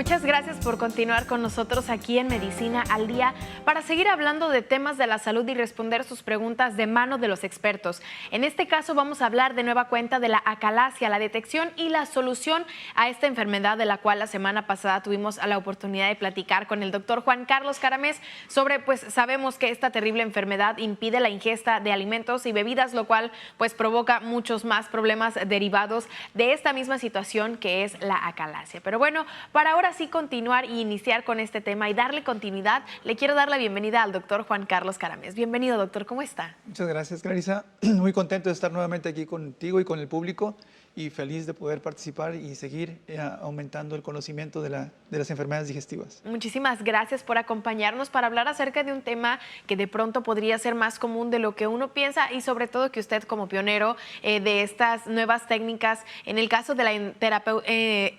Muchas gracias por continuar con nosotros aquí en Medicina al Día para seguir hablando de temas de la salud y responder sus preguntas de mano de los expertos. En este caso vamos a hablar de nueva cuenta de la acalasia, la detección y la solución a esta enfermedad de la cual la semana pasada tuvimos la oportunidad de platicar con el doctor Juan Carlos Caramés sobre, pues sabemos que esta terrible enfermedad impide la ingesta de alimentos y bebidas, lo cual pues provoca muchos más problemas derivados de esta misma situación que es la acalasia. Pero bueno, para ahora sí continuar y iniciar con este tema y darle continuidad, le quiero dar la bienvenida al doctor Juan Carlos Caramés. Bienvenido, doctor, ¿cómo está? Muchas gracias, Clarisa. Muy contento de estar nuevamente aquí contigo y con el público y feliz de poder participar y seguir aumentando el conocimiento de las enfermedades digestivas. Muchísimas gracias por acompañarnos para hablar acerca de un tema que de pronto podría ser más común de lo que uno piensa y sobre todo que usted como pionero de estas nuevas técnicas, en el caso de la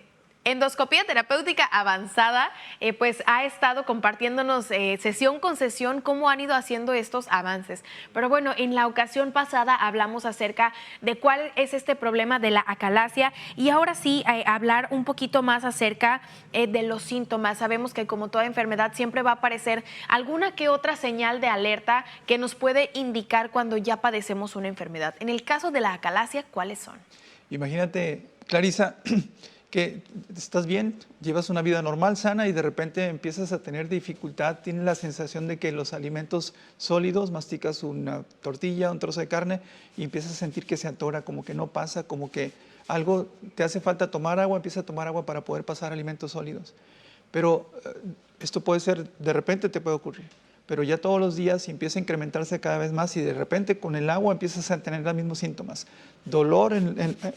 endoscopía terapéutica avanzada, pues ha estado compartiéndonos sesión con sesión cómo han ido haciendo estos avances. Pero bueno, en la ocasión pasada hablamos acerca de cuál es este problema de la acalasia y ahora sí hablar un poquito más acerca de los síntomas. Sabemos que como toda enfermedad siempre va a aparecer alguna que otra señal de alerta que nos puede indicar cuando ya padecemos una enfermedad. En el caso de la acalasia, ¿cuáles son? Imagínate, Clarisa, que estás bien, llevas una vida normal, sana y de repente empiezas a tener dificultad, tienes la sensación de que los alimentos sólidos, masticas una tortilla, un trozo de carne y empiezas a sentir que se atora, como que no pasa, como que algo te hace falta tomar agua, empieza a tomar agua para poder pasar alimentos sólidos. Pero esto puede ser, de repente te puede ocurrir, pero ya todos los días empieza a incrementarse cada vez más y de repente con el agua empiezas a tener los mismos síntomas. Dolor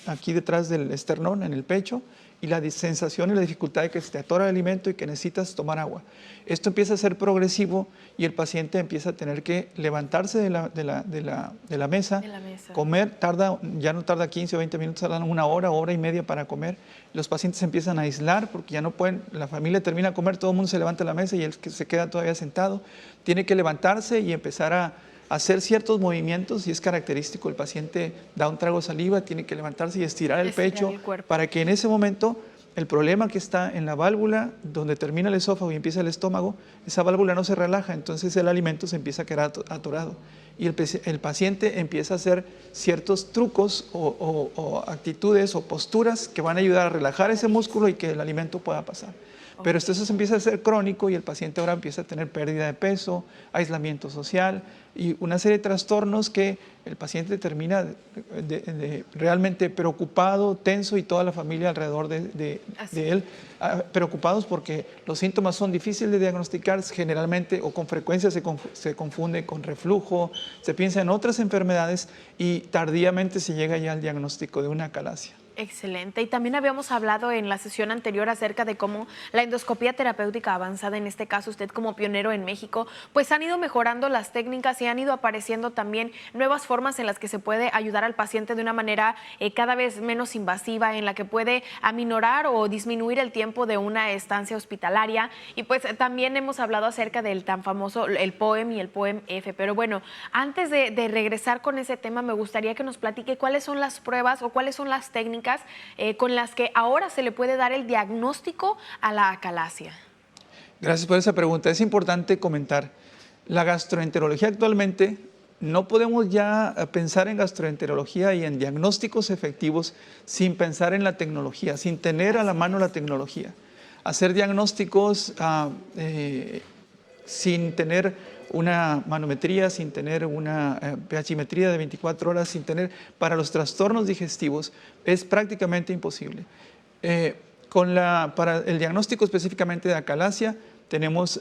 aquí detrás del esternón, en el pecho, y la sensación y la dificultad de que se te atora el alimento y que necesitas tomar agua. Esto empieza a ser progresivo y el paciente empieza a tener que levantarse de la mesa, comer, ya no tarda 15 o 20 minutos, tardan una hora y media para comer. Los pacientes se empiezan a aislar porque ya no pueden, la familia termina de comer, todo el mundo se levanta de la mesa y él se queda todavía sentado. Tiene que levantarse y empezar a hacer ciertos movimientos y es característico, el paciente da un trago de saliva, tiene que levantarse y estirar el pecho para que en ese momento el problema que está en la válvula donde termina el esófago y empieza el estómago, esa válvula no se relaja, entonces el alimento se empieza a quedar atorado y el paciente empieza a hacer ciertos trucos o actitudes o posturas que van a ayudar a relajar ese músculo y que el alimento pueda pasar. Pero esto se empieza a ser crónico y el paciente ahora empieza a tener pérdida de peso, aislamiento social y una serie de trastornos que el paciente termina realmente preocupado, tenso y toda la familia alrededor de él preocupados porque los síntomas son difíciles de diagnosticar generalmente o con frecuencia se confunde con reflujo, se piensa en otras enfermedades y tardíamente se llega ya al diagnóstico de una acalasia. Excelente. Y también habíamos hablado en la sesión anterior acerca de cómo la endoscopía terapéutica avanzada, en este caso usted como pionero en México, pues han ido mejorando las técnicas y han ido apareciendo también nuevas formas en las que se puede ayudar al paciente de una manera cada vez menos invasiva, en la que puede aminorar o disminuir el tiempo de una estancia hospitalaria. Y pues también hemos hablado acerca del tan famoso, el POEM y el POEM-F. Pero bueno, antes de regresar con ese tema, me gustaría que nos platique cuáles son las pruebas o cuáles son las técnicas con las que ahora se le puede dar el diagnóstico a la acalasia. Gracias por esa pregunta. Es importante comentar, la gastroenterología actualmente no podemos ya pensar en gastroenterología y en diagnósticos efectivos sin pensar en la tecnología, sin tener a la mano la tecnología. Hacer diagnósticos sin tener una manometría, sin tener una pHimetría de 24 horas, sin tener para los trastornos digestivos, es prácticamente imposible. Para el diagnóstico específicamente de acalasia, tenemos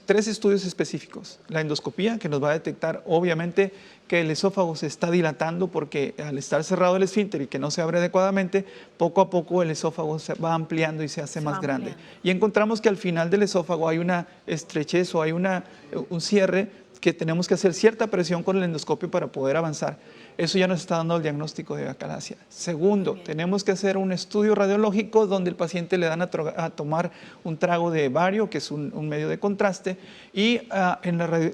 3 estudios específicos. La endoscopía, que nos va a detectar obviamente que el esófago se está dilatando porque al estar cerrado el esfínter y que no se abre adecuadamente, poco a poco el esófago se va ampliando y se hace más grande. Y encontramos que al final del esófago hay una estrechez o hay un cierre que tenemos que hacer cierta presión con el endoscopio para poder avanzar. Eso ya nos está dando el diagnóstico de acalasia. Segundo, tenemos que hacer un estudio radiológico donde el paciente le dan a tomar un trago de bario, que es un medio de contraste, y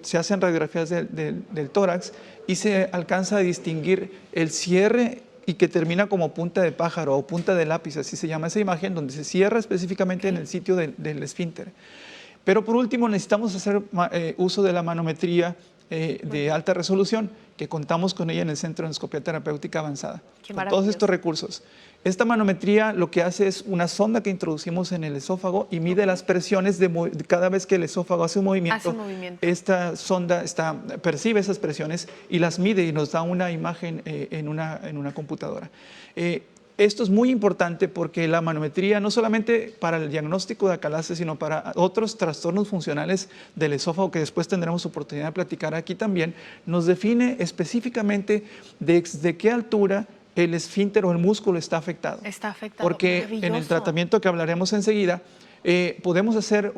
se hacen radiografías del tórax y se alcanza a distinguir el cierre y que termina como punta de pájaro o punta de lápiz, así se llama esa imagen, donde se cierra específicamente en el sitio del esfínter. Pero por último necesitamos hacer uso de la manometría de alta resolución, que contamos con ella en el Centro de Endoscopía Terapéutica Avanzada. Con todos estos recursos. Esta manometría lo que hace es una sonda que introducimos en el esófago y mide las presiones cada vez que el esófago hace un movimiento. Esta sonda percibe esas presiones y las mide y nos da una imagen en una computadora. Esto es muy importante porque la manometría no solamente para el diagnóstico de acalasia, sino para otros trastornos funcionales del esófago que después tendremos oportunidad de platicar aquí también, nos define específicamente desde qué altura el esfínter o el músculo está afectado. Está afectado. Porque en el tratamiento que hablaremos enseguida, podemos hacer,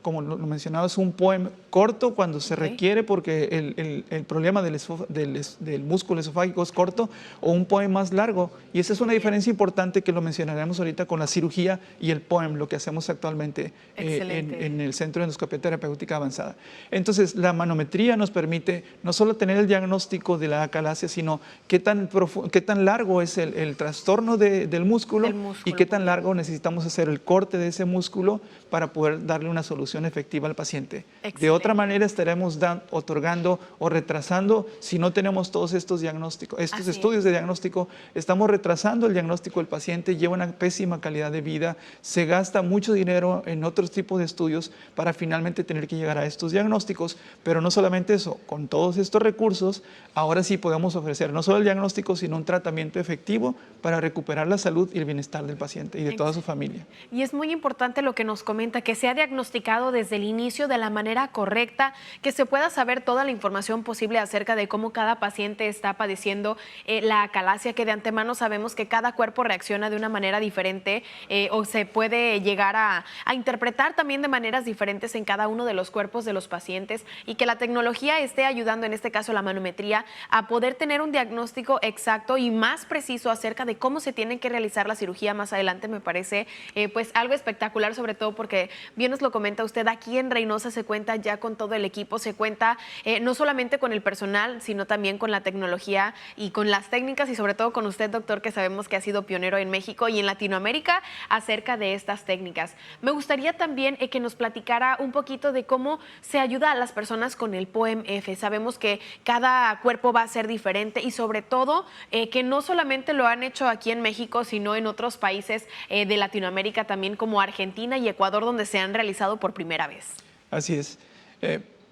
como lo mencionabas, un POEM corto cuando se requiere porque el problema del músculo esofágico es corto, o un POEM más largo. Y esa es una diferencia importante que lo mencionaremos ahorita con la cirugía y el POEM, lo que hacemos actualmente en el Centro de Endoscopía Terapéutica Avanzada. Entonces, la manometría nos permite no solo tener el diagnóstico de la acalasia, sino qué tan largo es el trastorno del músculo y qué tan largo necesitamos hacer el corte de ese músculo para poder darle una solución efectiva al paciente. Excelente. De otra manera estaremos otorgando o retrasando, si no tenemos todos estos diagnósticos, estos estudios de diagnóstico, estamos retrasando el diagnóstico del paciente, lleva una pésima calidad de vida, se gasta mucho dinero en otros tipos de estudios para finalmente tener que llegar a estos diagnósticos, pero no solamente eso, con todos estos recursos, ahora sí podemos ofrecer no solo el diagnóstico, sino un tratamiento efectivo para recuperar la salud y el bienestar del paciente y de toda su familia. Y es muy importante lo que nos comenta, que sea diagnosticado desde el inicio de la manera correcta, que se pueda saber toda la información posible acerca de cómo cada paciente está padeciendo la acalasia, que de antemano sabemos que cada cuerpo reacciona de una manera diferente o se puede llegar a interpretar también de maneras diferentes en cada uno de los cuerpos de los pacientes, y que la tecnología esté ayudando, en este caso la manometría, a poder tener un diagnóstico exacto y más preciso acerca de cómo se tiene que realizar la cirugía más adelante. Me parece pues algo espectacular, sobre todo porque bien nos lo comenta usted, aquí en Reynosa se cuenta ya con todo el equipo, se cuenta no solamente con el personal, sino también con la tecnología y con las técnicas, y sobre todo con usted, doctor, que sabemos que ha sido pionero en México y en Latinoamérica acerca de estas técnicas. Me gustaría también que nos platicara un poquito de cómo se ayuda a las personas con el POEM-F. Sabemos que cada cuerpo va a ser diferente y sobre todo que no solamente lo han hecho aquí en México, sino en otros países de Latinoamérica también, como Argentina y Ecuador, donde se han realizado por primera vez. Así es.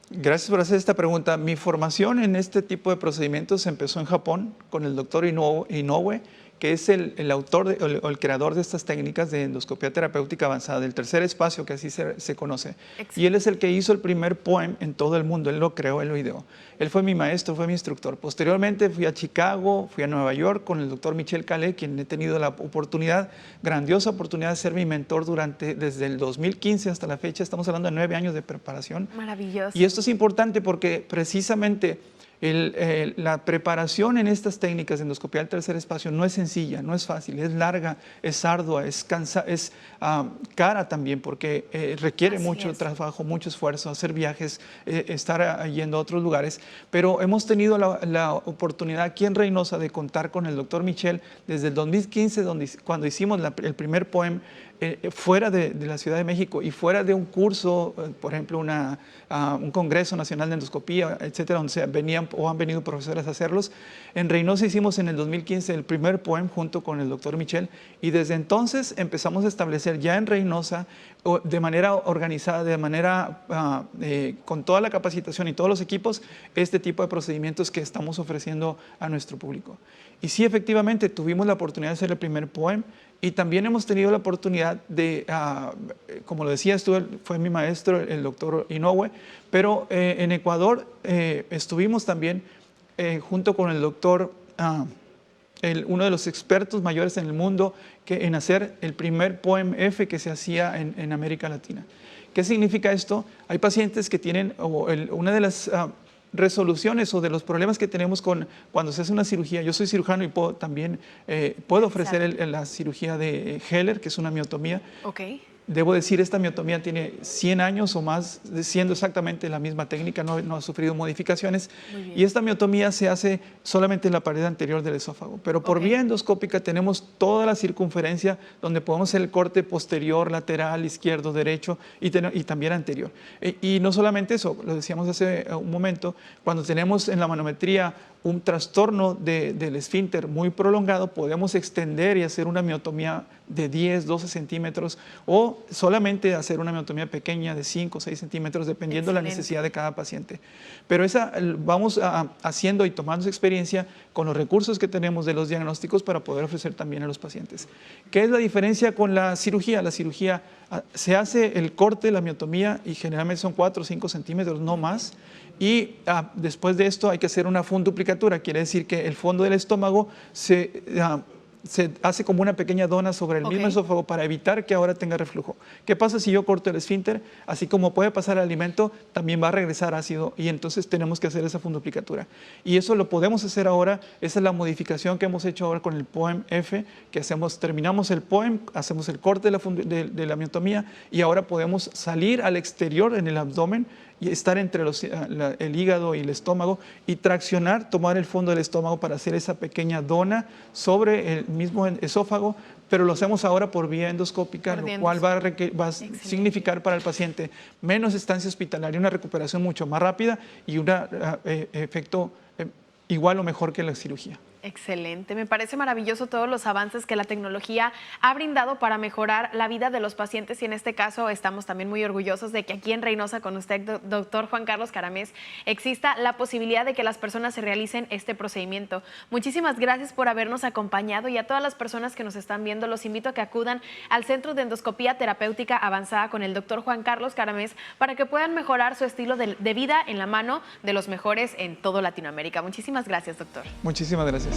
Gracias por hacer esta pregunta. Mi formación en este tipo de procedimientos empezó en Japón con el doctor Inoue, que es el autor o el creador de estas técnicas de endoscopía terapéutica avanzada, del tercer espacio, que así se conoce. Excelente. Y él es el que hizo el primer POEM en todo el mundo. Él lo creó, él lo ideó. Él fue mi maestro, fue mi instructor. Posteriormente fui a Chicago, fui a Nueva York con el doctor Michel Calais, quien he tenido la grandiosa oportunidad de ser mi mentor desde el 2015 hasta la fecha. Estamos hablando de 9 años de preparación. Maravilloso. Y esto es importante porque precisamente la preparación en estas técnicas de endoscopía del tercer espacio no es sencilla, no es fácil, es larga, es ardua, es cara también, porque requiere mucho trabajo, mucho esfuerzo, hacer viajes, estar yendo a otros lugares. Pero hemos tenido la oportunidad aquí en Reynosa de contar con el doctor Michel desde el 2015, cuando hicimos el primer POEM fuera de la Ciudad de México y fuera de un curso, por ejemplo, un Congreso Nacional de Endoscopía, etcétera, donde venían o han venido profesores a hacerlos. En Reynosa hicimos en el 2015 el primer POEM junto con el doctor Michel, y desde entonces empezamos a establecer ya en Reynosa, de manera organizada, de manera con toda la capacitación y todos los equipos, este tipo de procedimientos que estamos ofreciendo a nuestro público. Y sí, efectivamente, tuvimos la oportunidad de hacer el primer POEM, y también hemos tenido la oportunidad de, como lo decía, fue mi maestro, el doctor Inoue, pero en Ecuador estuvimos también junto con el doctor, uno de los expertos mayores en el mundo, en hacer el primer POEM-F que se hacía en América Latina. ¿Qué significa esto? Hay pacientes que tienen, una de las resoluciones o de los problemas que tenemos cuando se hace una cirugía. Yo soy cirujano y puedo ofrecer la cirugía de Heller, que es una miotomía. Okay. Debo decir, esta miotomía tiene 100 años o más siendo exactamente la misma técnica, no ha sufrido modificaciones. Y esta miotomía se hace solamente en la pared anterior del esófago. Pero por vía endoscópica tenemos toda la circunferencia donde podemos hacer el corte posterior, lateral, izquierdo, derecho y también anterior. Y no solamente eso, lo decíamos hace un momento, cuando tenemos en la manometría un trastorno del esfínter muy prolongado, podemos extender y hacer una miotomía de 10, 12 centímetros o solamente hacer una miotomía pequeña de 5 o 6 centímetros, dependiendo de la necesidad de cada paciente. Pero esa vamos haciendo y tomando experiencia con los recursos que tenemos de los diagnósticos para poder ofrecer también a los pacientes. ¿Qué es la diferencia con la cirugía? La cirugía se hace el corte, la miotomía, y generalmente son 4 o 5 centímetros, no más. Y después de esto hay que hacer una funduplicatura, quiere decir que el fondo del estómago se hace como una pequeña dona sobre el mismo esófago para evitar que ahora tenga reflujo. ¿Qué pasa si yo corto el esfínter? Así como puede pasar el alimento, también va a regresar ácido y entonces tenemos que hacer esa funduplicatura. Y eso lo podemos hacer ahora, esa es la modificación que hemos hecho ahora con el POEM-F, que terminamos el POEM, hacemos el corte de la miotomía y ahora podemos salir al exterior en el abdomen y estar entre el hígado y el estómago y traccionar, tomar el fondo del estómago para hacer esa pequeña dona sobre el mismo esófago, pero lo hacemos ahora por vía endoscópica, lo cual va a significar para el paciente menos estancia hospitalaria, una recuperación mucho más rápida y un efecto igual o mejor que la cirugía. Excelente, me parece maravilloso todos los avances que la tecnología ha brindado para mejorar la vida de los pacientes y en este caso estamos también muy orgullosos de que aquí en Reynosa con usted, doctor Juan Carlos Caramés, exista la posibilidad de que las personas se realicen este procedimiento. Muchísimas gracias por habernos acompañado y a todas las personas que nos están viendo los invito a que acudan al Centro de Endoscopía Terapéutica Avanzada con el doctor Juan Carlos Caramés para que puedan mejorar su estilo de vida en la mano de los mejores en todo Latinoamérica. Muchísimas gracias, doctor. Muchísimas gracias.